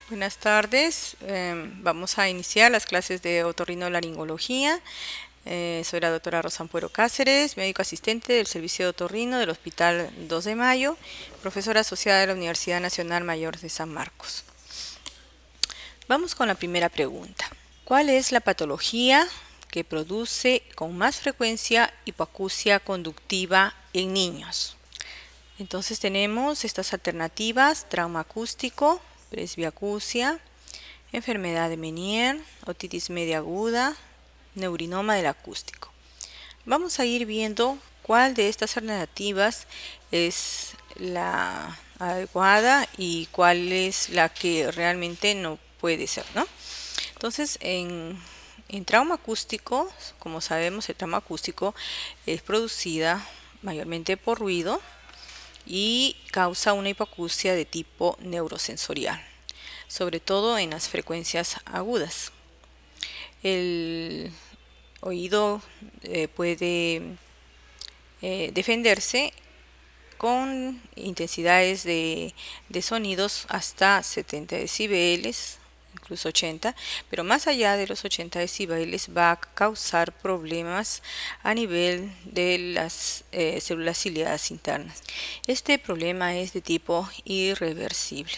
Buenas tardes. Vamos a iniciar las clases de otorrinolaringología. Soy la doctora Rosampuero Cáceres, médico asistente del Servicio de Otorrino del Hospital 2 de Mayo, profesora asociada de la Universidad Nacional Mayor de San Marcos. Vamos con la primera pregunta. ¿Cuál es la patología que produce con más frecuencia hipoacusia conductiva en niños? Entonces tenemos estas alternativas: trauma acústico, presbiacusia, enfermedad de Meniere, otitis media aguda, neurinoma del acústico. Vamos a ir viendo cuál de estas alternativas es la adecuada y cuál es la que realmente no puede ser, ¿no? Entonces, en trauma acústico, como sabemos, el trauma acústico es producida mayormente por ruido y causa una hipoacusia de tipo neurosensorial, sobre todo en las frecuencias agudas. El oído puede defenderse con intensidades de sonidos hasta 70 decibeles, incluso 80, pero más allá de los 80 decibeles va a causar problemas a nivel de las células ciliadas internas. Este problema es de tipo irreversible.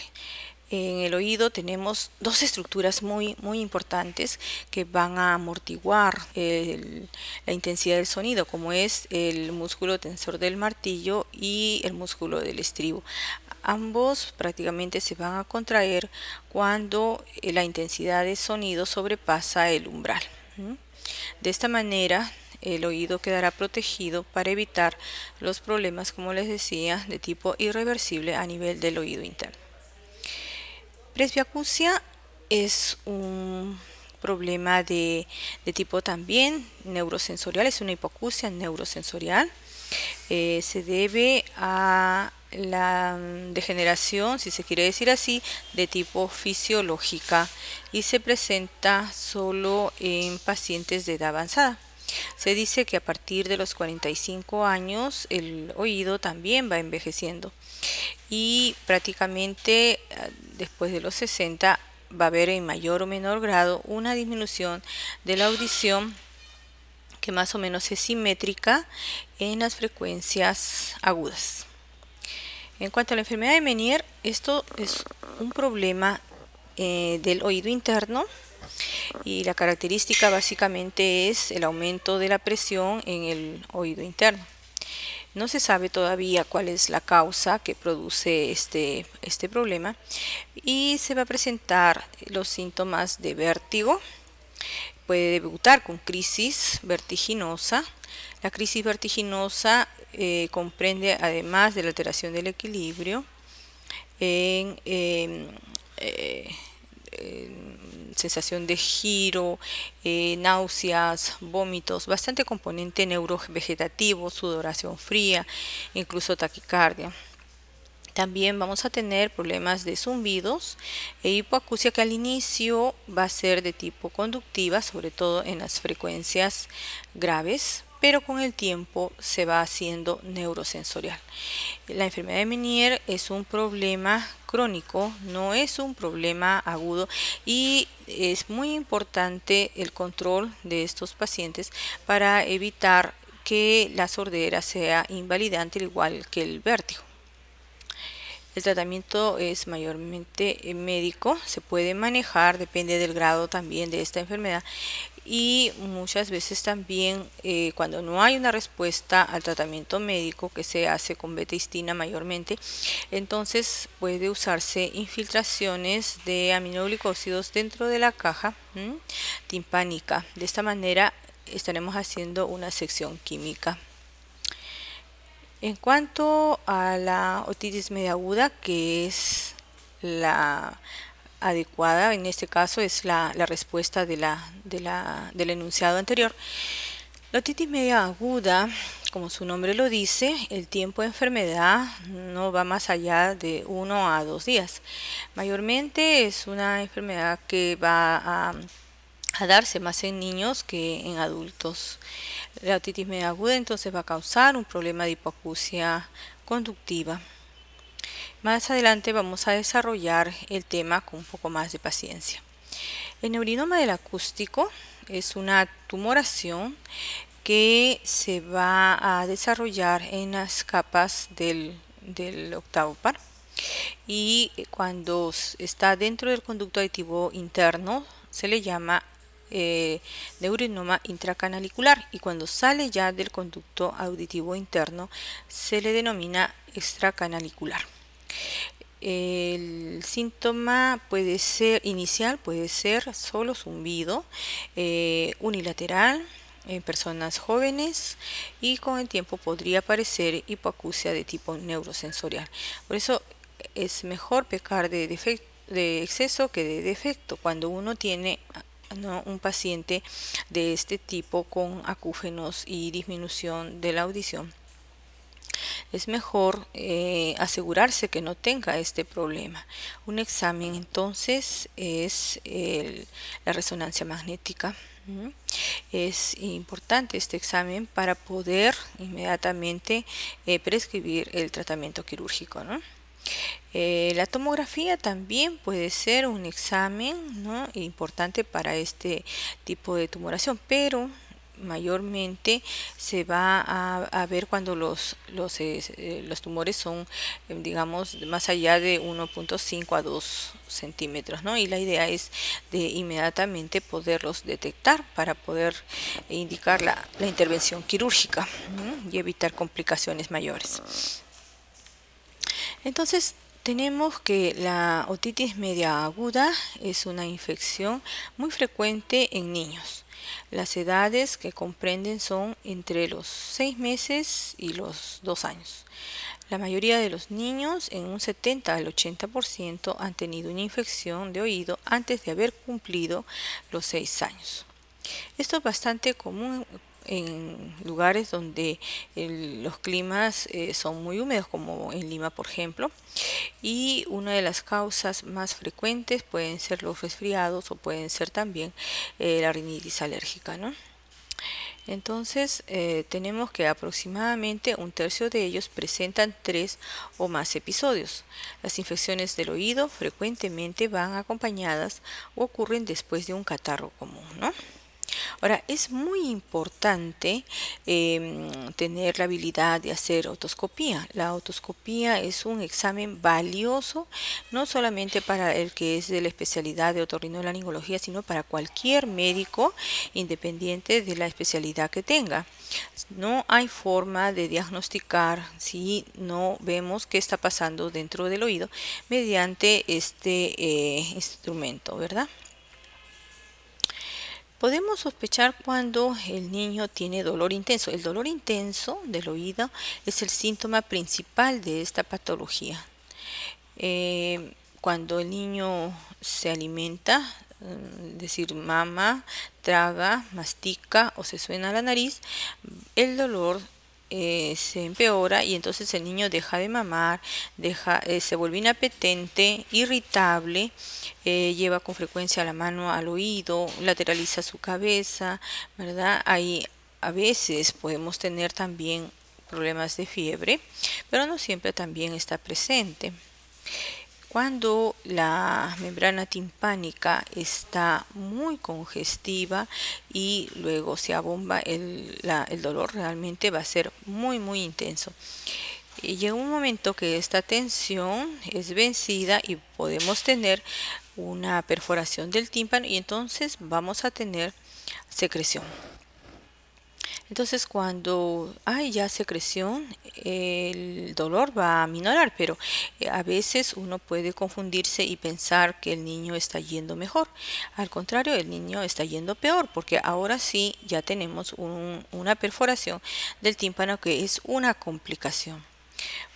En el oído tenemos dos estructuras muy importantes que van a amortiguar la intensidad del sonido, como es el músculo tensor del martillo y el músculo del estribo. Ambos prácticamente se van a contraer cuando la intensidad de sonido sobrepasa el umbral. De esta manera, el oído quedará protegido para evitar los problemas, como les decía, de tipo irreversible a nivel del oído interno. Presbiacusia es un problema de tipo también neurosensorial, es una hipoacusia neurosensorial. Se debe a la degeneración, si se quiere decir así, de tipo fisiológica y se presenta solo en pacientes de edad avanzada. Se dice que a partir de los 45 años el oído también va envejeciendo y prácticamente después de los 60 va a haber en mayor o menor grado una disminución de la audición que más o menos es simétrica en las frecuencias agudas. En cuanto a la enfermedad de Meniere, esto es un problema del oído interno y la característica básicamente es el aumento de la presión en el oído interno. No se sabe todavía cuál es la causa que produce este problema y se va a presentar los síntomas de vértigo. Puede debutar con crisis vertiginosa. La crisis vertiginosa comprende, además de la alteración del equilibrio, sensación de giro, náuseas, vómitos, bastante componente neurovegetativo, sudoración fría, incluso taquicardia. También vamos a tener problemas de zumbidos e hipoacusia que al inicio va a ser de tipo conductiva, sobre todo en las frecuencias graves, pero con el tiempo se va haciendo neurosensorial. La enfermedad de Meniere es un problema crónico, no es un problema agudo y es muy importante el control de estos pacientes para evitar que la sordera sea invalidante, al igual que el vértigo. El tratamiento es mayormente médico, se puede manejar, depende del grado también de esta enfermedad y muchas veces también cuando no hay una respuesta al tratamiento médico que se hace con beta-istina mayormente, entonces puede usarse infiltraciones de aminoglicósidos dentro de la caja timpánica. De esta manera estaremos haciendo una sección química. En cuanto a la otitis media aguda, que es la adecuada, en este caso es la respuesta del enunciado anterior. La otitis media aguda, como su nombre lo dice, el tiempo de enfermedad no va más allá de 1 a 2 días. Mayormente es una enfermedad que va a darse más en niños que en adultos. La otitis media aguda entonces va a causar un problema de hipoacusia conductiva. Más adelante vamos a desarrollar el tema con un poco más de paciencia. El neurinoma del acústico es una tumoración que se va a desarrollar en las capas del octavo par, y cuando está dentro del conducto auditivo interno se le llama neurinoma intracanalicular, y cuando sale ya del conducto auditivo interno se le denomina extracanalicular. El síntoma puede ser inicial, puede ser solo zumbido, unilateral en personas jóvenes, y con el tiempo podría aparecer hipoacusia de tipo neurosensorial. Por eso es mejor pecar de exceso que de defecto cuando uno tiene, ¿no?, un paciente de este tipo con acúfenos y disminución de la audición. Es mejor asegurarse que no tenga este problema. Un examen entonces es la resonancia magnética. Es importante este examen para poder inmediatamente prescribir el tratamiento quirúrgico, ¿no? La tomografía también puede ser un examen, ¿no?, importante para este tipo de tumoración, pero mayormente se va a ver cuando los tumores son, digamos, más allá de 1.5 a 2 centímetros, ¿no? Y la idea es de inmediatamente poderlos detectar para poder indicar la intervención quirúrgica, ¿no?, y evitar complicaciones mayores. Entonces, tenemos que la otitis media aguda es una infección muy frecuente en niños. Las edades que comprenden son entre los 6 meses y los 2 años. La mayoría de los niños, en un 70 al 80%, han tenido una infección de oído antes de haber cumplido los 6 años. Esto es bastante común en lugares donde los climas son muy húmedos, como en Lima, por ejemplo, y una de las causas más frecuentes pueden ser los resfriados o pueden ser también la rinitis alérgica, ¿no? Entonces, tenemos que aproximadamente un tercio de ellos presentan 3 o más episodios. Las infecciones del oído frecuentemente van acompañadas o ocurren después de un catarro común, ¿no? Ahora, es muy importante tener la habilidad de hacer otoscopía. La otoscopía es un examen valioso, no solamente para el que es de la especialidad de otorrinolaringología, sino para cualquier médico, independiente de la especialidad que tenga. No hay forma de diagnosticar si no vemos qué está pasando dentro del oído mediante este instrumento, ¿verdad? Podemos sospechar cuando el niño tiene dolor intenso. El dolor intenso del oído es el síntoma principal de esta patología. Cuando el niño se alimenta, es decir, mama, traga, mastica o se suena la nariz, el dolor se empeora, y entonces el niño deja de mamar, se vuelve inapetente, irritable, lleva con frecuencia la mano al oído, lateraliza su cabeza, ¿verdad? Ahí a veces podemos tener también problemas de fiebre, pero no siempre también está presente. Cuando la membrana timpánica está muy congestiva y luego se abomba, el dolor realmente va a ser muy intenso. Y llega un momento que esta tensión es vencida y podemos tener una perforación del tímpano, y entonces vamos a tener secreción. Entonces, cuando hay ya secreción, el dolor va a minorar, pero a veces uno puede confundirse y pensar que el niño está yendo mejor. Al contrario, el niño está yendo peor, porque ahora sí ya tenemos una perforación del tímpano, que es una complicación.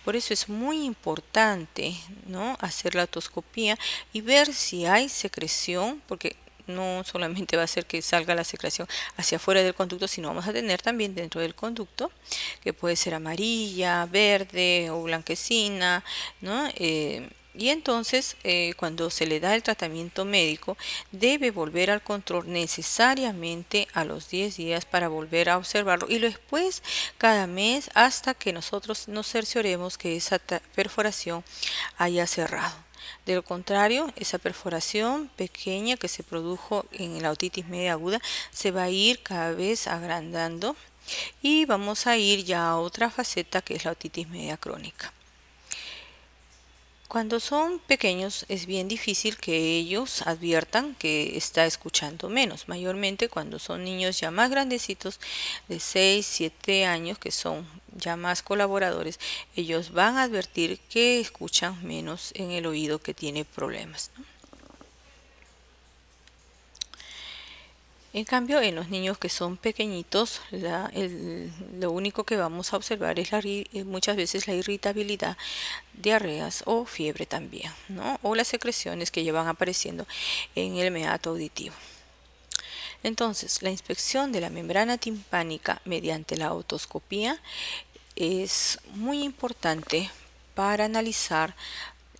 Por eso es muy importante, ¿no?, hacer la otoscopía y ver si hay secreción, porque no solamente va a ser que salga la secreción hacia afuera del conducto, sino vamos a tener también dentro del conducto, que puede ser amarilla, verde o blanquecina, ¿no? Y entonces, cuando se le da el tratamiento médico, debe volver al control necesariamente a los 10 días para volver a observarlo y después cada mes hasta que nosotros nos cercioremos que esa perforación haya cerrado. De lo contrario, esa perforación pequeña que se produjo en la otitis media aguda se va a ir cada vez agrandando y vamos a ir ya a otra faceta que es la otitis media crónica. Cuando son pequeños es bien difícil que ellos adviertan que está escuchando menos, mayormente cuando son niños ya más grandecitos de 6, 7 años que son ya más colaboradores, ellos van a advertir que escuchan menos en el oído, que tiene problemas, ¿no? En cambio, en los niños que son pequeñitos, lo único que vamos a observar es muchas veces la irritabilidad, diarreas o fiebre también, ¿no? O las secreciones que llevan apareciendo en el meato auditivo. Entonces, la inspección de la membrana timpánica mediante la otoscopía es muy importante para analizar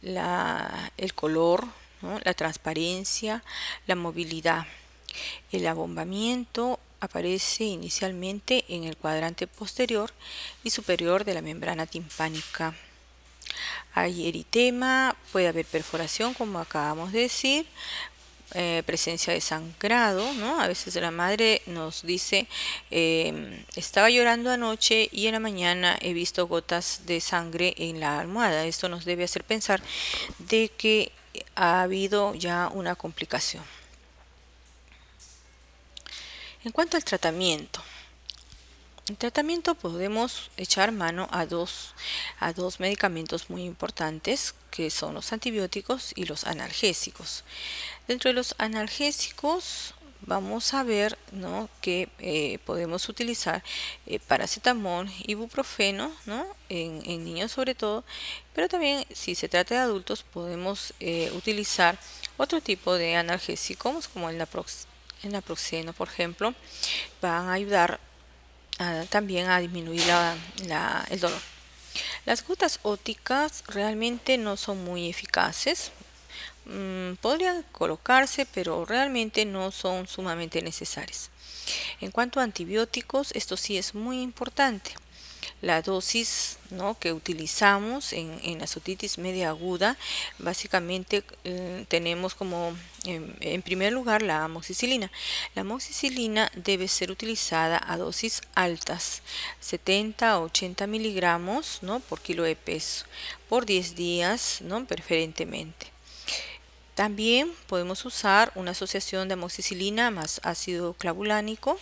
el color, ¿no? La transparencia, la movilidad. El abombamiento aparece inicialmente en el cuadrante posterior y superior de la membrana timpánica. Hay eritema, puede haber perforación, como acabamos de decir, presencia de sangrado, ¿no? A veces la madre nos dice, estaba llorando anoche y en la mañana he visto gotas de sangre en la almohada. Esto nos debe hacer pensar de que ha habido ya una complicación. En cuanto al tratamiento, en tratamiento podemos echar mano a dos medicamentos muy importantes, que son los antibióticos y los analgésicos. Dentro de los analgésicos vamos a ver, ¿no?, que podemos utilizar paracetamol, ibuprofeno, ¿no?, en niños sobre todo, pero también si se trata de adultos podemos utilizar otro tipo de analgésicos como el naproxeno, por ejemplo, van a ayudar también a disminuir el dolor. Las gotas ópticas realmente no son muy eficaces. Podrían colocarse, pero realmente no son sumamente necesarias. En cuanto a antibióticos, esto sí es muy importante. La dosis, ¿no?, que utilizamos en la otitis media aguda, básicamente tenemos como en primer lugar la amoxicilina. La amoxicilina debe ser utilizada a dosis altas, 70 a 80 miligramos, ¿no?, por kilo de peso, por 10 días, ¿no?, preferentemente. También podemos usar una asociación de amoxicilina más ácido clavulánico.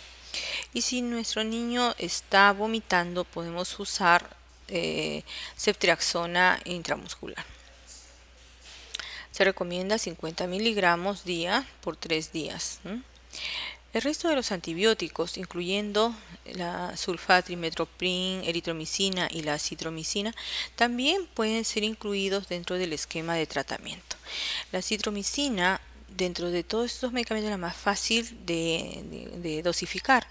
Y si nuestro niño está vomitando, podemos usar ceftriaxona intramuscular. Se recomienda 50 miligramos día por 3 días. El resto de los antibióticos, incluyendo la sulfatrimetoprim, eritromicina y la citromicina, también pueden ser incluidos dentro del esquema de tratamiento. La citromicina, dentro de todos estos medicamentos, es la más fácil de dosificar.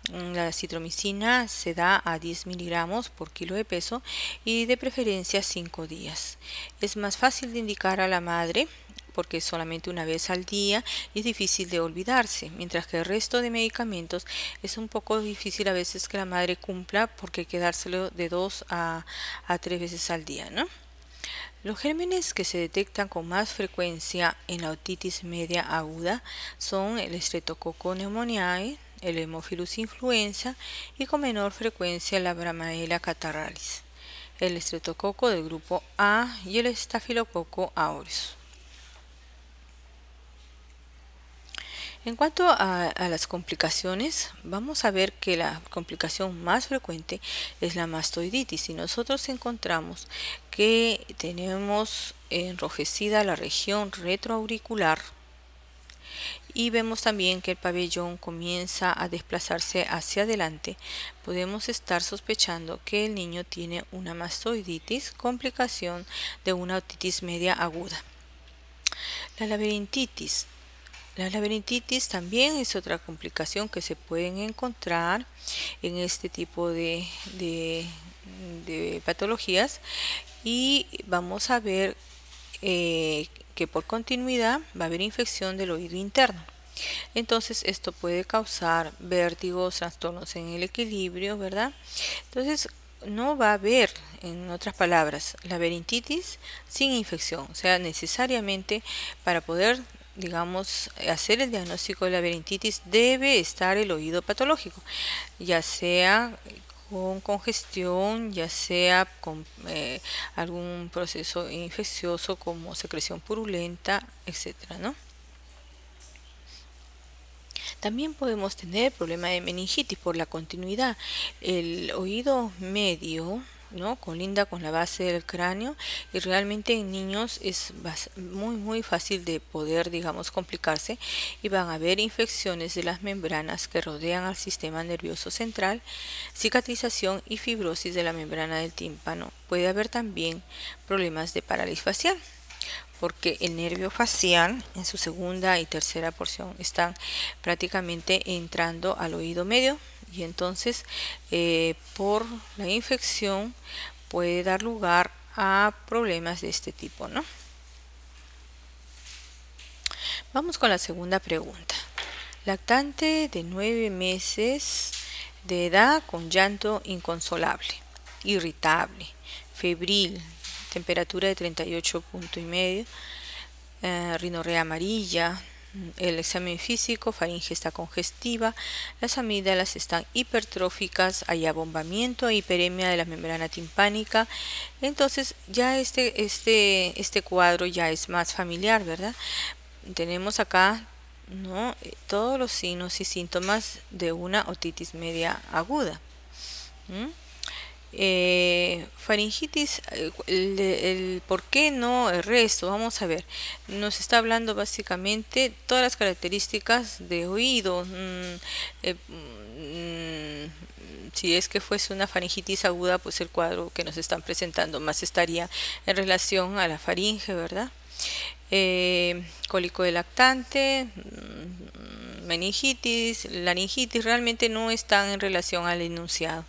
La citromicina se da a 10 miligramos por kilo de peso y de preferencia 5 días. Es más fácil de indicar a la madre porque es solamente una vez al día y es difícil de olvidarse, mientras que el resto de medicamentos es un poco difícil a veces que la madre cumpla porque hay que dárselo de 2 a 3 veces al día, ¿no? Los gérmenes que se detectan con más frecuencia en la otitis media aguda son el Streptococcus pneumoniae, el Haemophilus influenza y con menor frecuencia la Bramaela catarrhalis, el estreptococo del grupo A y el Staphylococcus aureus. En cuanto a las complicaciones, vamos a ver que la complicación más frecuente es la mastoiditis. Si nosotros encontramos que tenemos enrojecida la región retroauricular y vemos también que el pabellón comienza a desplazarse hacia adelante, podemos estar sospechando que el niño tiene una mastoiditis, complicación de una otitis media aguda. La laberintitis. La laberintitis también es otra complicación que se pueden encontrar en este tipo de patologías y vamos a ver que por continuidad va a haber infección del oído interno. Entonces esto puede causar vértigos, trastornos en el equilibrio, ¿verdad? Entonces no va a haber, en otras palabras, laberintitis sin infección. O sea, necesariamente para poder, digamos, hacer el diagnóstico de laberintitis debe estar el oído patológico, ya sea con congestión, ya sea con algún proceso infeccioso como secreción purulenta, etcétera, ¿no? También podemos tener problema de meningitis por la continuidad. El oído medio, ¿no?, colinda con la base del cráneo y realmente en niños es muy fácil de poder, digamos, complicarse y van a haber infecciones de las membranas que rodean al sistema nervioso central, cicatrización y fibrosis de la membrana del tímpano. Puede haber también problemas de parálisis facial, porque el nervio facial en su segunda y tercera porción están prácticamente entrando al oído medio y entonces por la infección puede dar lugar a problemas de este tipo, ¿no? Vamos con la segunda pregunta. Lactante de 9 meses de edad con llanto inconsolable, irritable, febril, temperatura de 38 punto y medio, rinorrea amarilla, el examen físico, faringe está congestiva, las amígdalas están hipertróficas, hay abombamiento e hiperemia de la membrana timpánica. Entonces ya este cuadro ya es más familiar, ¿verdad? Tenemos acá, ¿no?, todos los signos y síntomas de una otitis media aguda. ¿Mm? Faringitis, ¿por qué no el resto? Vamos a ver, nos está hablando básicamente todas las características de oído. Si es que fuese una faringitis aguda, pues el cuadro que nos están presentando más estaría en relación a la faringe, ¿verdad? Cólico de lactante, meningitis, laringitis, realmente no están en relación al enunciado.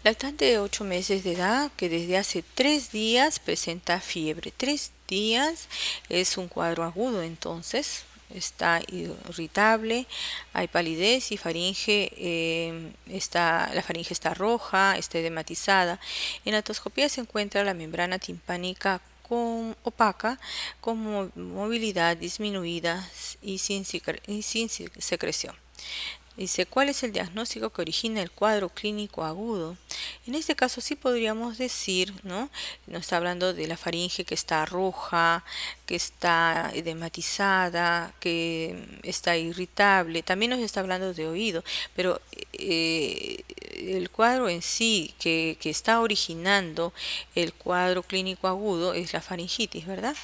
Lactante de 8 meses de edad que desde hace 3 días presenta fiebre. 3 días es un cuadro agudo, entonces está irritable, hay palidez y faringe, la faringe está roja, está edematizada. En la otoscopía se encuentra la membrana timpánica opaca, con movilidad disminuida y sin secreción. Dice, ¿cuál es el diagnóstico que origina el cuadro clínico agudo? En este caso sí podríamos decir, ¿no? Nos está hablando de la faringe que está roja, que está edematizada, que está irritable. También nos está hablando de oído, pero el cuadro en sí que está originando el cuadro clínico agudo es la faringitis, ¿verdad?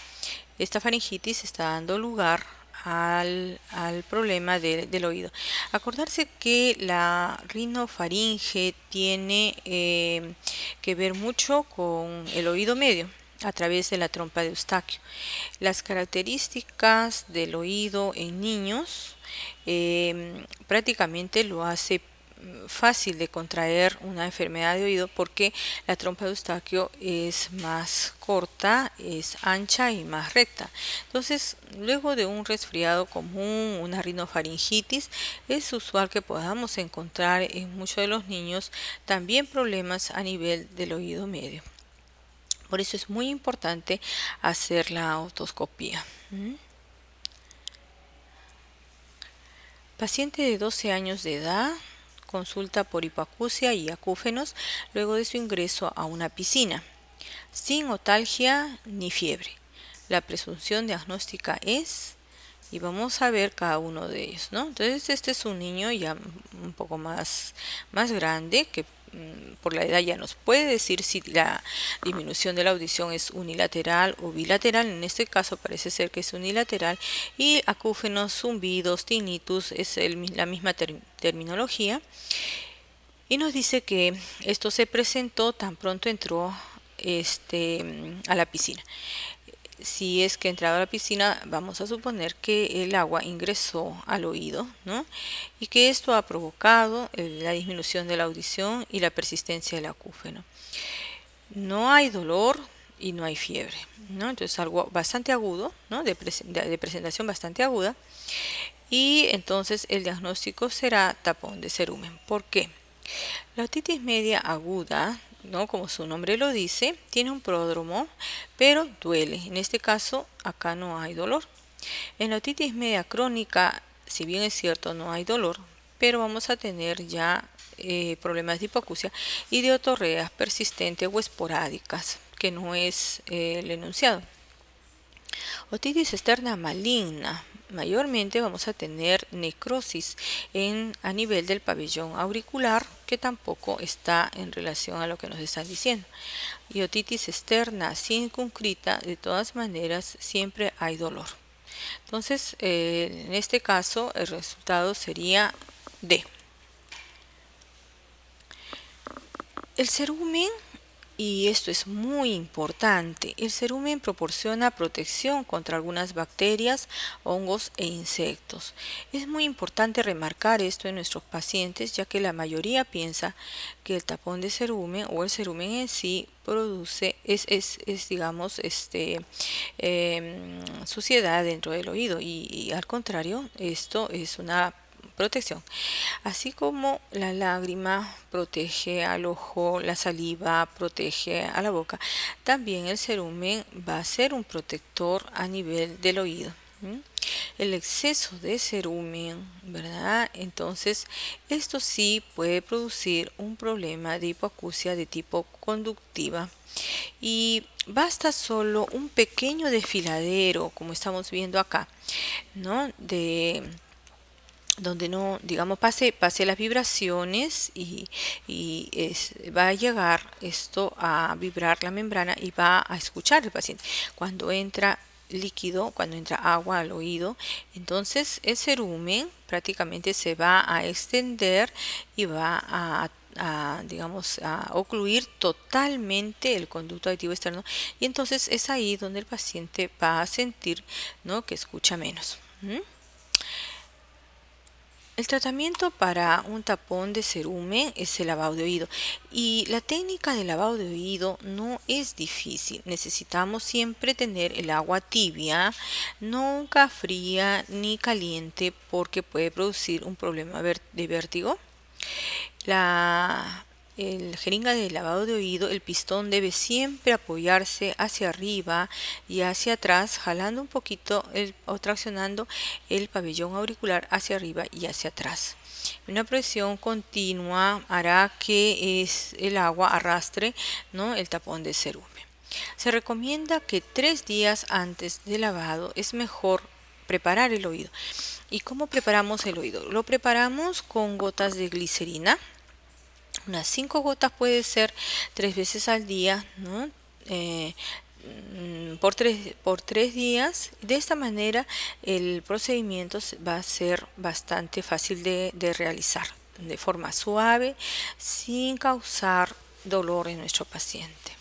Esta faringitis está dando lugar al problema del oído. Acordarse que la rinofaringe tiene que ver mucho con el oído medio a través de la trompa de Eustaquio. Las características del oído en niños prácticamente lo hace fácil de contraer una enfermedad de oído porque la trompa de Eustaquio es más corta, es ancha y más recta. Entonces, luego de un resfriado común, una rinofaringitis, es usual que podamos encontrar en muchos de los niños también problemas a nivel del oído medio. Por eso es muy importante hacer la otoscopía. Paciente de 12 años de edad, consulta por hipoacusia y acúfenos luego de su ingreso a una piscina, sin otalgia ni fiebre. La presunción diagnóstica es, y vamos a ver cada uno de ellos, ¿no? Entonces este es un niño ya un poco más grande que por la edad ya nos puede decir si la disminución de la audición es unilateral o bilateral. En este caso parece ser que es unilateral, y acúfenos, zumbidos, tinnitus es la misma terminología, y nos dice que esto se presentó tan pronto entró a la piscina. Si es que entraba a la piscina, vamos a suponer que el agua ingresó al oído, ¿no? Y que esto ha provocado la disminución de la audición y la persistencia del acúfeno. No hay dolor y no hay fiebre, ¿no? Entonces algo bastante agudo, ¿no? De presentación bastante aguda. Y entonces el diagnóstico será tapón de cerumen. ¿Por qué? La otitis media aguda, ¿no? Como su nombre lo dice, tiene un pródromo, pero duele. En este caso, acá no hay dolor. En la otitis media crónica, si bien es cierto, no hay dolor, pero vamos a tener ya problemas de hipoacusia y de otorreas persistentes o esporádicas, que no es el enunciado. Otitis externa maligna. Mayormente vamos a tener necrosis a nivel del pabellón auricular, que tampoco está en relación a lo que nos están diciendo. Y otitis externa circunscrita, de todas maneras, siempre hay dolor. Entonces, en este caso, el resultado sería D. El cerumen, y esto es muy importante, el cerumen proporciona protección contra algunas bacterias, hongos e insectos. Es muy importante remarcar esto en nuestros pacientes, ya que la mayoría piensa que el tapón de cerumen o el cerumen en sí produce, digamos, suciedad dentro del oído, y al contrario, esto es una protección. Así como la lágrima protege al ojo, la saliva protege a la boca, también el cerumen va a ser un protector a nivel del oído. El exceso de cerumen, ¿verdad? Entonces, esto sí puede producir un problema de hipoacusia de tipo conductiva. Y basta solo un pequeño desfiladero, como estamos viendo acá, ¿no? Donde no, digamos, pase las vibraciones va a llegar esto a vibrar la membrana y va a escuchar el paciente. Cuando entra líquido, cuando entra agua al oído, entonces el cerumen prácticamente se va a extender y va digamos, a ocluir totalmente el conducto auditivo externo, y entonces es ahí donde el paciente va a sentir, ¿no?, que escucha menos. El tratamiento para un tapón de cerumen es el lavado de oído, y la técnica de lavado de oído no es difícil. Necesitamos siempre tener el agua tibia, nunca fría ni caliente, porque puede producir un problema de vértigo. El jeringa de lavado de oído, el pistón debe siempre apoyarse hacia arriba y hacia atrás, jalando un poquito o traccionando el pabellón auricular hacia arriba y hacia atrás. Una presión continua hará que el agua arrastre, ¿no?, el tapón de cerumen. Se recomienda que 3 días antes del lavado es mejor preparar el oído. ¿Y cómo preparamos el oído? Lo preparamos con gotas de glicerina. Unas 5 gotas puede ser 3 veces al día, ¿no? Por 3 días. De esta manera el procedimiento va a ser bastante fácil de realizar, de forma suave, sin causar dolor en nuestro paciente.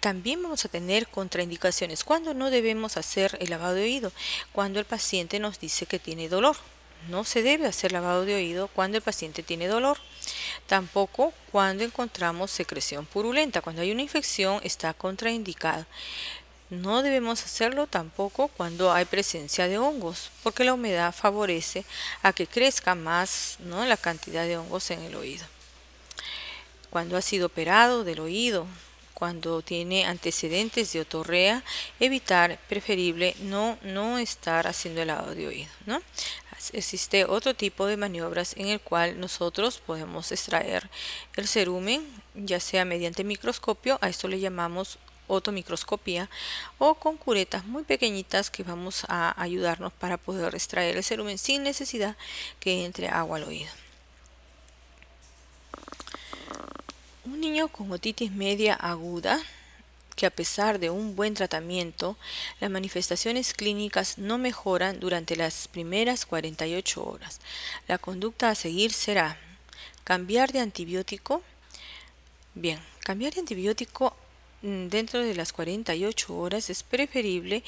También vamos a tener contraindicaciones. ¿Cuándo no debemos hacer el lavado de oído? Cuando el paciente nos dice que tiene dolor. No se debe hacer lavado de oído cuando el paciente tiene dolor. Tampoco cuando encontramos secreción purulenta. Cuando hay una infección está contraindicado. No debemos hacerlo tampoco cuando hay presencia de hongos, porque la humedad favorece a que crezca más, ¿no?, la cantidad de hongos en el oído. Cuando ha sido operado del oído, cuando tiene antecedentes de otorrea, evitar, preferible, no estar haciendo el lavado de oído, ¿no? Existe otro tipo de maniobras en el cual nosotros podemos extraer el cerumen, ya sea mediante microscopio, a esto le llamamos otomicroscopía, o con curetas muy pequeñitas que vamos a ayudarnos para poder extraer el cerumen sin necesidad que entre agua al oído. Un niño con otitis media aguda, que a pesar de un buen tratamiento, las manifestaciones clínicas no mejoran durante las primeras 48 horas. La conducta a seguir será cambiar de antibiótico. Bien, cambiar de antibiótico dentro de las 48 horas es preferible,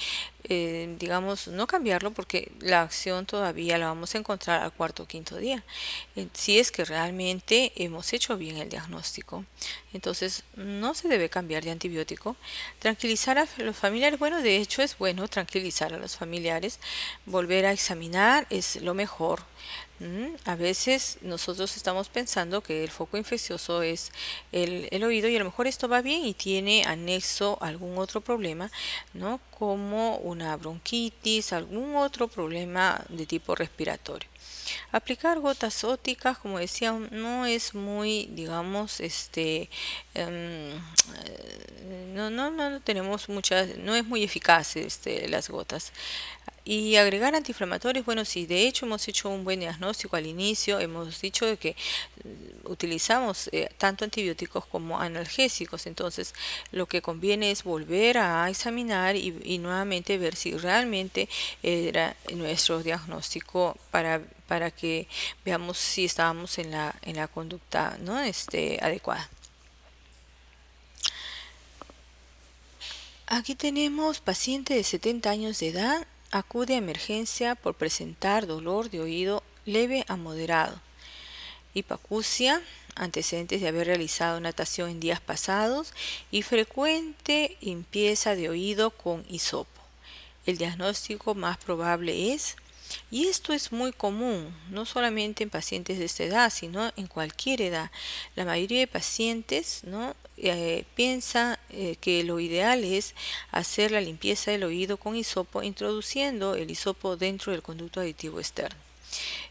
digamos, no cambiarlo porque la acción todavía la vamos a encontrar al cuarto o quinto día. Si es que realmente hemos hecho bien el diagnóstico. Entonces, no se debe cambiar de antibiótico. Tranquilizar a los familiares, bueno, de hecho es bueno tranquilizar a los familiares. Volver a examinar es lo mejor. A veces nosotros estamos pensando que el foco infeccioso es el oído y a lo mejor esto va bien y tiene anexo algún otro problema, ¿no? Como una bronquitis, algún otro problema de tipo respiratorio. Aplicar gotas ópticas, como decía, no es muy, digamos, no tenemos muchas, no es muy eficaz las gotas. Y agregar antiinflamatorios, bueno, sí, de hecho hemos hecho un buen diagnóstico al inicio, hemos dicho de que utilizamos tanto antibióticos como analgésicos, entonces lo que conviene es volver a examinar y nuevamente ver si realmente era nuestro diagnóstico para que veamos si estábamos en la conducta, ¿no? Adecuada. Aquí tenemos paciente de 70 años de edad, acude a emergencia por presentar dolor de oído leve a moderado, hipacusia, antecedentes de haber realizado natación en días pasados y frecuente limpieza de oído con hisopo. El diagnóstico más probable es, y esto es muy común, no solamente en pacientes de esta edad, sino en cualquier edad. La mayoría de pacientes, ¿no? Piensa que lo ideal es hacer la limpieza del oído con hisopo, introduciendo el hisopo dentro del conducto auditivo externo.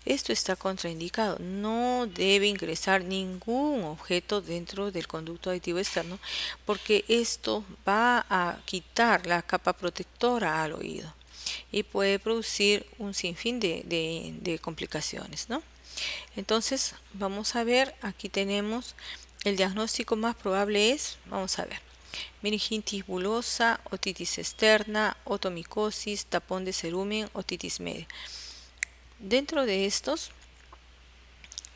Esto está contraindicado. No debe ingresar ningún objeto dentro del conducto auditivo externo porque esto va a quitar la capa protectora al oído y puede producir un sinfín de complicaciones, ¿no? Entonces, vamos a ver, aquí tenemos el diagnóstico más probable es, vamos a ver, meningitis bulosa, otitis externa, otomicosis, tapón de cerumen, otitis media. Dentro de estos,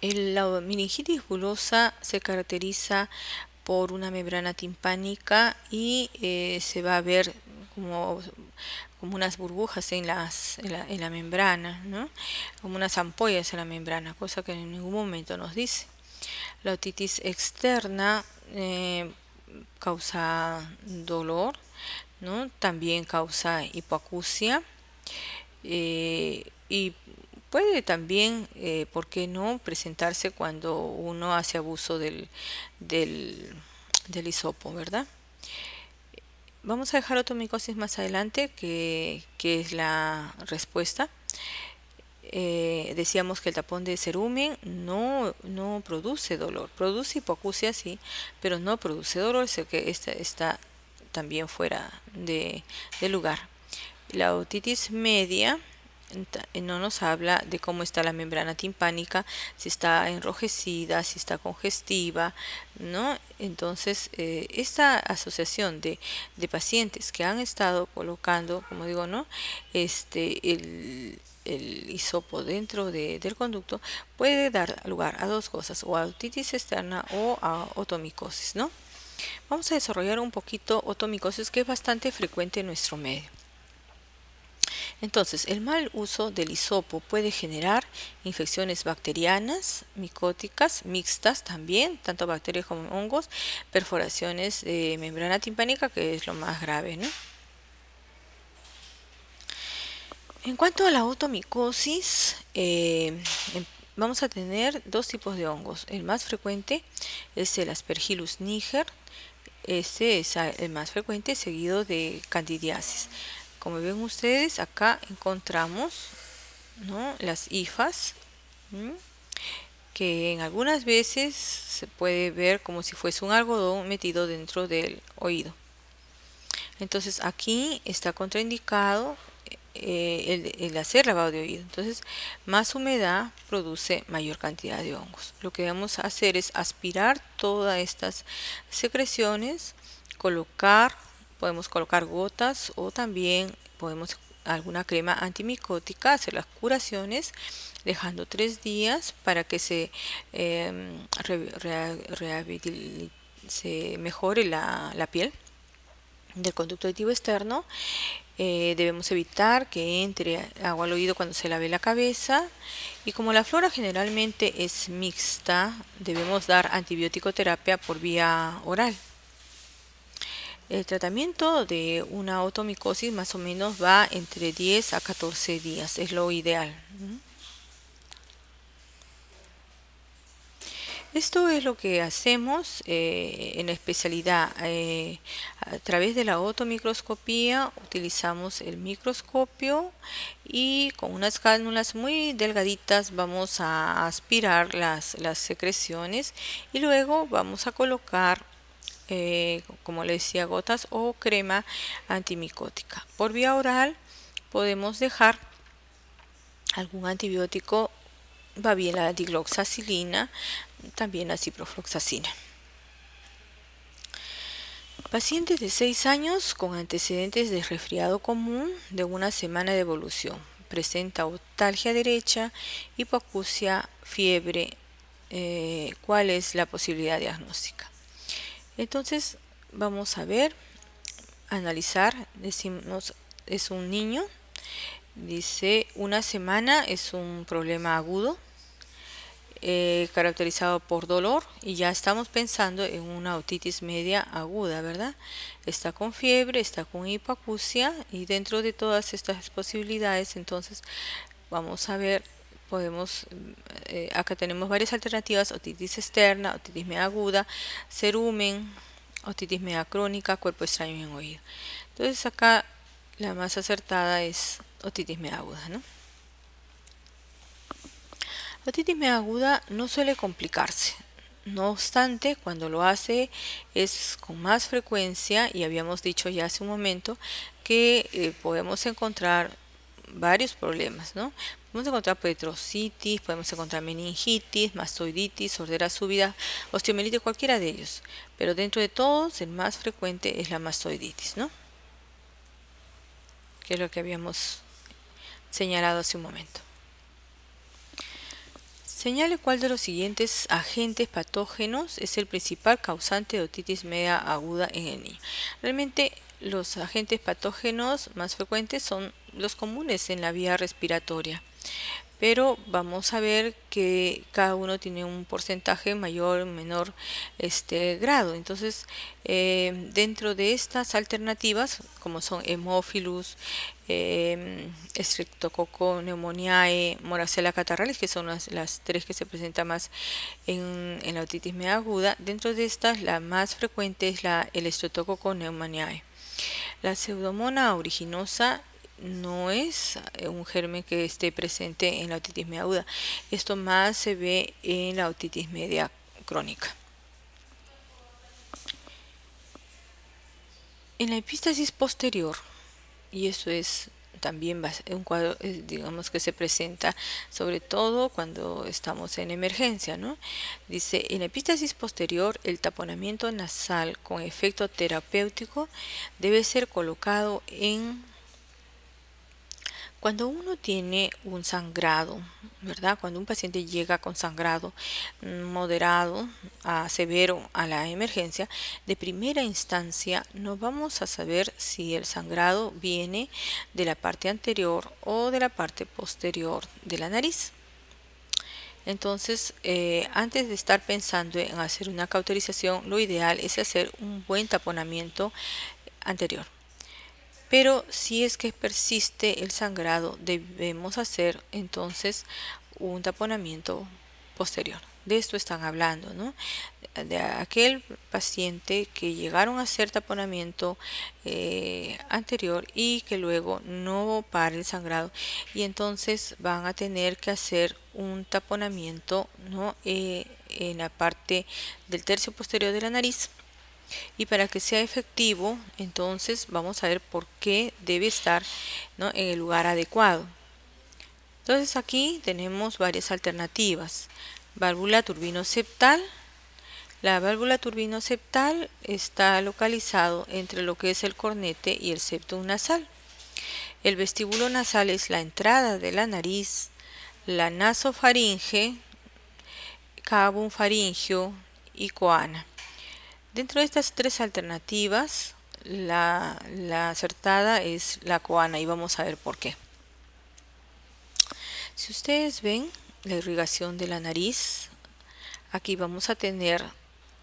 la meningitis bulosa se caracteriza por una membrana timpánica y se va a ver como, como unas burbujas en la membrana, ¿no? Como unas ampollas en la membrana, cosa que en ningún momento nos dice. La otitis externa causa dolor, ¿no? También causa hipoacusia y puede también, ¿por qué no?, presentarse cuando uno hace abuso del, del hisopo, ¿verdad? Vamos a dejar otomicosis más adelante, que es la respuesta. Decíamos que el tapón de cerumen no produce dolor, produce hipoacusia sí, pero no produce dolor, sé que esta está también fuera de lugar. La otitis media no nos habla de cómo está la membrana timpánica, si está enrojecida, si está congestiva, ¿no? Entonces, esta asociación de pacientes que han estado colocando, como digo, ¿no? El hisopo dentro del conducto puede dar lugar a dos cosas, o a otitis externa o a otomicosis, ¿no? Vamos a desarrollar un poquito otomicosis, que es bastante frecuente en nuestro medio. Entonces, el mal uso del hisopo puede generar infecciones bacterianas, micóticas, mixtas también, tanto bacterias como hongos, perforaciones de membrana timpánica, que es lo más grave, ¿no? En cuanto a la otomicosis, vamos a tener dos tipos de hongos. El más frecuente es el Aspergillus niger. Este es el más frecuente, seguido de candidiasis. Como ven ustedes, acá encontramos, ¿no?, las hifas, que en algunas veces se puede ver como si fuese un algodón metido dentro del oído. Entonces aquí está contraindicado el hacer lavado de oído. Entonces, más humedad produce mayor cantidad de hongos. Lo que vamos a hacer es aspirar todas estas secreciones, podemos colocar gotas o también podemos alguna crema antimicótica, hacer las curaciones dejando 3 días para que se mejore la piel. del conducto auditivo externo. Debemos evitar que entre agua al oído cuando se lave la cabeza, y como la flora generalmente es mixta, debemos dar antibiótico terapia por vía oral. El tratamiento de una otomicosis más o menos va entre 10 a 14 días, es lo ideal. Esto es lo que hacemos en la especialidad. A través de la otomicroscopía utilizamos el microscopio y con unas cánulas muy delgaditas vamos a aspirar las secreciones, y luego vamos a colocar, como le decía, gotas o crema antimicótica. Por vía oral podemos dejar algún antibiótico. Va bien la digloxacilina, también la ciprofloxacina. Pacientes de 6 años con antecedentes de resfriado común de una semana de evolución. Presenta otalgia derecha, hipoacusia, fiebre. ¿Cuál es la posibilidad diagnóstica? Entonces vamos a ver, analizar. Decimos, es un niño. Dice, una semana es un problema agudo, caracterizado por dolor, y ya estamos pensando en una otitis media aguda, ¿verdad? Está con fiebre, está con hipoacusia, y dentro de todas estas posibilidades, entonces vamos a ver, podemos, acá tenemos varias alternativas: otitis externa, otitis media aguda, cerumen, otitis media crónica, cuerpo extraño en oído. Entonces acá la más acertada es otitis media aguda, ¿no? La otitis media aguda no suele complicarse. No obstante, cuando lo hace es con más frecuencia, y habíamos dicho ya hace un momento que podemos encontrar varios problemas, ¿no? Podemos encontrar petrocitis, podemos encontrar meningitis, mastoiditis, sordera súbita, osteomielitis, cualquiera de ellos. Pero dentro de todos, el más frecuente es la mastoiditis, ¿no? Que es lo que habíamos señalado hace un momento. Señale cuál de los siguientes agentes patógenos es el principal causante de otitis media aguda en el niño. Realmente los agentes patógenos más frecuentes son los comunes en la vía respiratoria, pero vamos a ver que cada uno tiene un porcentaje mayor o menor grado. Entonces, dentro de estas alternativas, como son Haemophilus, Streptococcus pneumoniae, Moraxella catarrhalis, que son las tres que se presentan más en la otitis media aguda, dentro de estas la más frecuente es el Streptococcus pneumoniae. La Pseudomonas aeruginosa no es un germen que esté presente en la otitis media aguda. Esto más se ve en la otitis media crónica. En la epístasis posterior, y eso es también un cuadro, digamos, que se presenta sobre todo cuando estamos en emergencia, ¿no? Dice, en la epístasis posterior, el taponamiento nasal con efecto terapéutico debe ser colocado cuando uno tiene un sangrado, ¿verdad? Cuando un paciente llega con sangrado moderado a severo a la emergencia, de primera instancia no vamos a saber si el sangrado viene de la parte anterior o de la parte posterior de la nariz. Entonces, antes de estar pensando en hacer una cauterización, lo ideal es hacer un buen taponamiento anterior. Pero si es que persiste el sangrado, debemos hacer entonces un taponamiento posterior. De esto están hablando, ¿no? De aquel paciente que llegaron a hacer taponamiento anterior y que luego no para el sangrado, y entonces van a tener que hacer un taponamiento, ¿no? En la parte del tercio posterior de la nariz. Y para que sea efectivo, entonces vamos a ver por qué debe estar, ¿no?, en el lugar adecuado. Entonces aquí tenemos varias alternativas. Válvula turbino-septal. La válvula turbino-septal está localizado entre lo que es el cornete y el septum nasal. El vestíbulo nasal es la entrada de la nariz, la nasofaringe, cabum faringeo y coana. Dentro de estas tres alternativas, la acertada es la coana y vamos a ver por qué. Si ustedes ven la irrigación de la nariz, aquí vamos a tener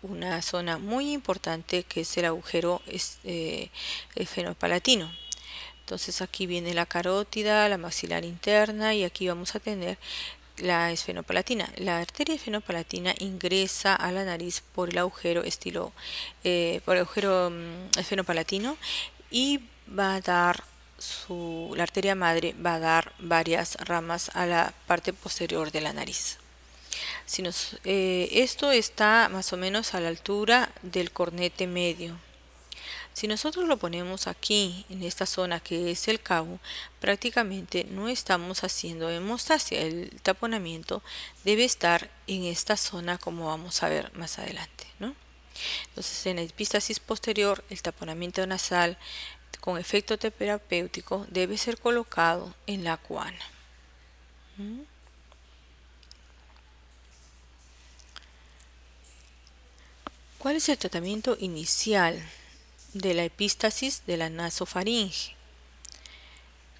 una zona muy importante que es el agujero esfenopalatino. Entonces aquí viene la carótida, la maxilar interna y aquí vamos a tener la esfenopalatina. La arteria esfenopalatina ingresa a la nariz por el agujero esfenopalatino y va a dar la arteria madre va a dar varias ramas a la parte posterior de la nariz. Esto está más o menos a la altura del cornete medio. Si nosotros lo ponemos aquí, en esta zona que es el cabo, prácticamente no estamos haciendo hemostasia. El taponamiento debe estar en esta zona, como vamos a ver más adelante, ¿no? Entonces, en la epístasis posterior, el taponamiento nasal con efecto terapéutico debe ser colocado en la coana. ¿Cuál es el tratamiento inicial de la epístasis de la nasofaringe?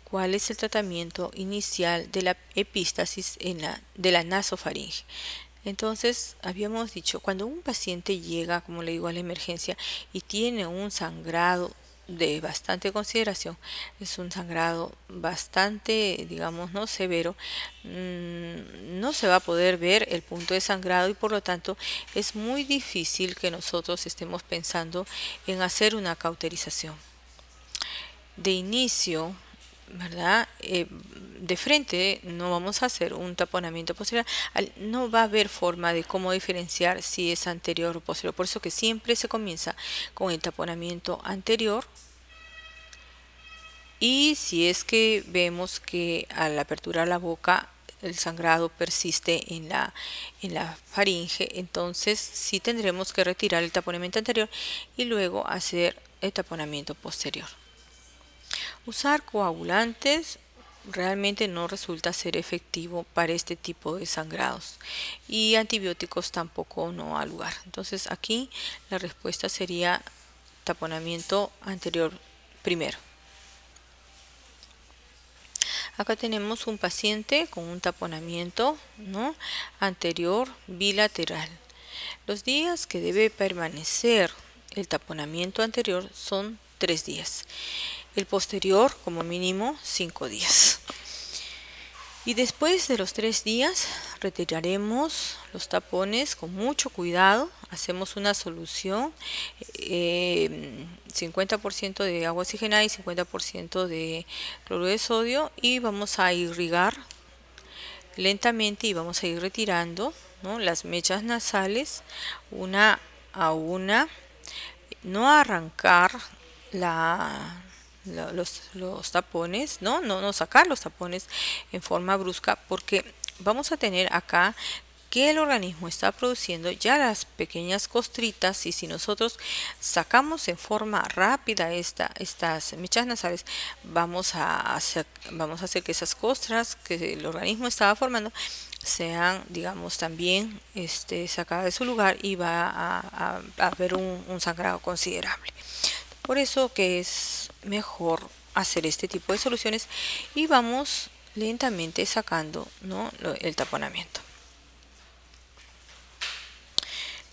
¿Cuál es el tratamiento inicial de la epístasis de la nasofaringe? Entonces, habíamos dicho, cuando un paciente llega, como le digo, a la emergencia y tiene un sangrado de bastante consideración, es un sangrado bastante, digamos, no severo, no se va a poder ver el punto de sangrado y por lo tanto es muy difícil que nosotros estemos pensando en hacer una cauterización. De inicio, ¿verdad? De frente no vamos a hacer un taponamiento posterior. No va a haber forma de cómo diferenciar si es anterior o posterior. Por eso que siempre se comienza con el taponamiento anterior. Y si es que vemos que al aperturar la boca el sangrado persiste en la faringe, entonces sí tendremos que retirar el taponamiento anterior y luego hacer el taponamiento posterior. Usar coagulantes realmente no resulta ser efectivo para este tipo de sangrados y antibióticos tampoco no ha lugar. Entonces aquí la respuesta sería taponamiento anterior primero. Acá tenemos un paciente con un taponamiento, ¿no?, anterior bilateral. Los días que debe permanecer el taponamiento anterior son 3 días. El posterior, como mínimo, 5 días. Y después de los 3 días, retiraremos los tapones con mucho cuidado. Hacemos una solución, 50% de agua oxigenada y 50% de cloruro de sodio, y vamos a irrigar lentamente y vamos a ir retirando, ¿no?, las mechas nasales una a una. No arrancar los tapones, no sacar los tapones en forma brusca, porque vamos a tener acá que el organismo está produciendo ya las pequeñas costritas y si nosotros sacamos en forma rápida estas mechas nasales, vamos a hacer que esas costras que el organismo estaba formando sean, digamos, también sacadas de su lugar y va a haber un sangrado considerable. Por eso que es mejor hacer este tipo de soluciones y vamos lentamente sacando, ¿no?, el taponamiento.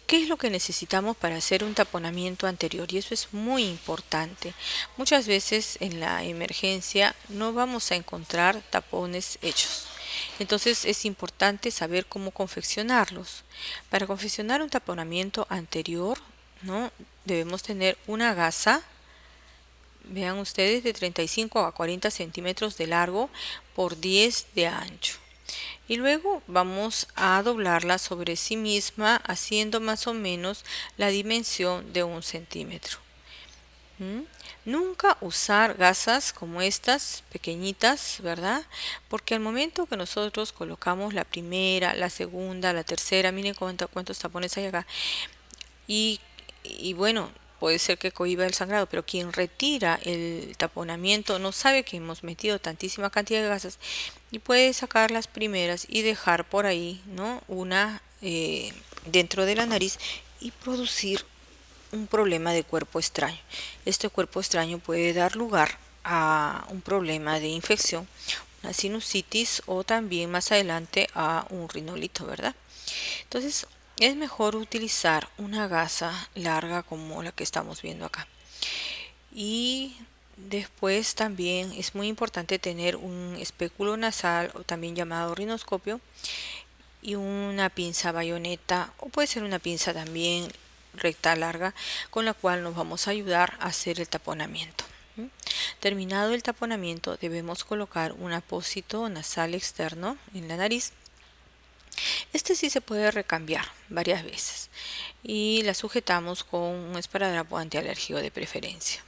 ¿Qué es lo que necesitamos para hacer un taponamiento anterior? Y eso es muy importante. Muchas veces en la emergencia no vamos a encontrar tapones hechos. Entonces es importante saber cómo confeccionarlos. Para confeccionar un taponamiento anterior, ¿no?, debemos tener una gasa, vean ustedes, de 35 a 40 centímetros de largo por 10 de ancho. Y luego vamos a doblarla sobre sí misma, haciendo más o menos la dimensión de 1 centímetro. Nunca usar gasas como estas, pequeñitas, ¿verdad? Porque al momento que nosotros colocamos la primera, la segunda, la tercera, miren cuántos tapones hay acá, y bueno, puede ser que cohíba el sangrado, pero quien retira el taponamiento no sabe que hemos metido tantísima cantidad de gasas y puede sacar las primeras y dejar por ahí, ¿no?, una dentro de la nariz y producir un problema de cuerpo extraño. Este cuerpo extraño puede dar lugar a un problema de infección, una sinusitis o también más adelante a un rinolito, ¿verdad? Entonces es mejor utilizar una gasa larga como la que estamos viendo acá. Y después también es muy importante tener un espéculo nasal o también llamado rinoscopio y una pinza bayoneta o puede ser una pinza también recta larga con la cual nos vamos a ayudar a hacer el taponamiento. Terminado el taponamiento debemos colocar un apósito nasal externo en la nariz. Este sí se puede recambiar varias veces y la sujetamos con un esparadrapo antialérgico de preferencia.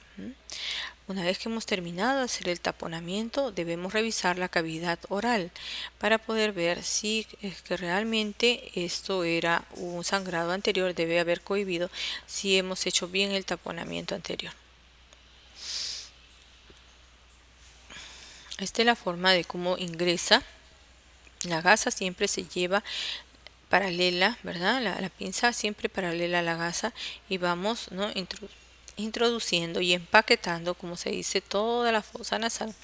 Una vez que hemos terminado de hacer el taponamiento, debemos revisar la cavidad oral para poder ver si es que realmente esto era un sangrado anterior, debe haber cohibido si hemos hecho bien el taponamiento anterior. Esta es la forma de cómo ingresa. La gasa siempre se lleva paralela, ¿verdad? La pinza siempre paralela a la gasa y vamos, ¿no?, introduciendo y empaquetando, como se dice, toda la fosa nasal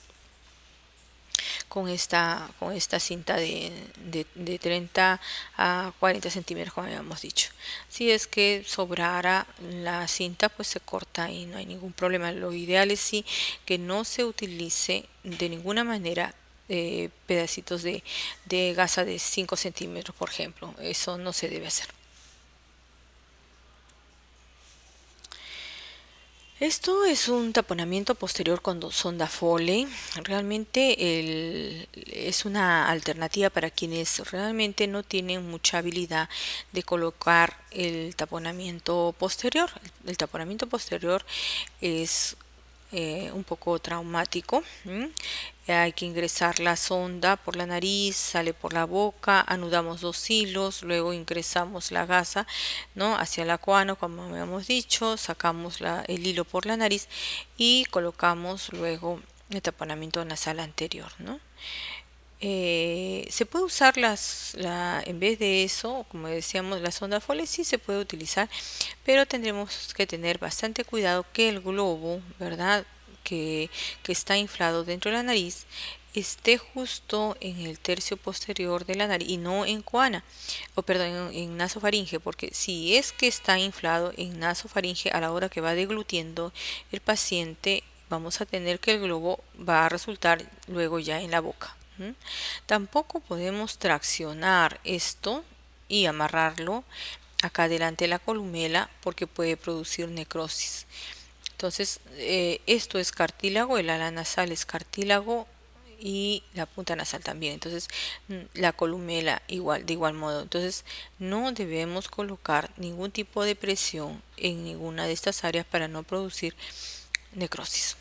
con esta cinta de 30 a 40 centímetros, como habíamos dicho. Si es que sobrara la cinta, pues se corta y no hay ningún problema. Lo ideal es sí que no se utilice de ninguna manera pedacitos de gasa de 5 centímetros, por ejemplo. Eso no se debe hacer. Esto es un taponamiento posterior con sonda Foley. Realmente es una alternativa para quienes realmente no tienen mucha habilidad de colocar el taponamiento posterior. El taponamiento posterior es un poco traumático. Hay que ingresar la sonda por la nariz, sale por la boca, anudamos 2 hilos, luego ingresamos la gasa, ¿no?, hacia la coano, como habíamos dicho, sacamos el hilo por la nariz y colocamos luego el taponamiento nasal anterior, ¿no? Se puede usar en vez de eso, como decíamos, la sonda Foley sí se puede utilizar, pero tendremos que tener bastante cuidado que el globo, ¿verdad?, que está inflado dentro de la nariz esté justo en el tercio posterior de la nariz y no en coana, o perdón, en nasofaringe, porque si es que está inflado en nasofaringe a la hora que va deglutiendo el paciente, vamos a tener que el globo va a resultar luego ya en la boca. Tampoco podemos traccionar esto y amarrarlo acá delante de la columela porque puede producir necrosis. Entonces, esto es cartílago, el ala nasal es cartílago y la punta nasal también. Entonces, la columela igual, de igual modo. Entonces, no debemos colocar ningún tipo de presión en ninguna de estas áreas para no producir necrosis.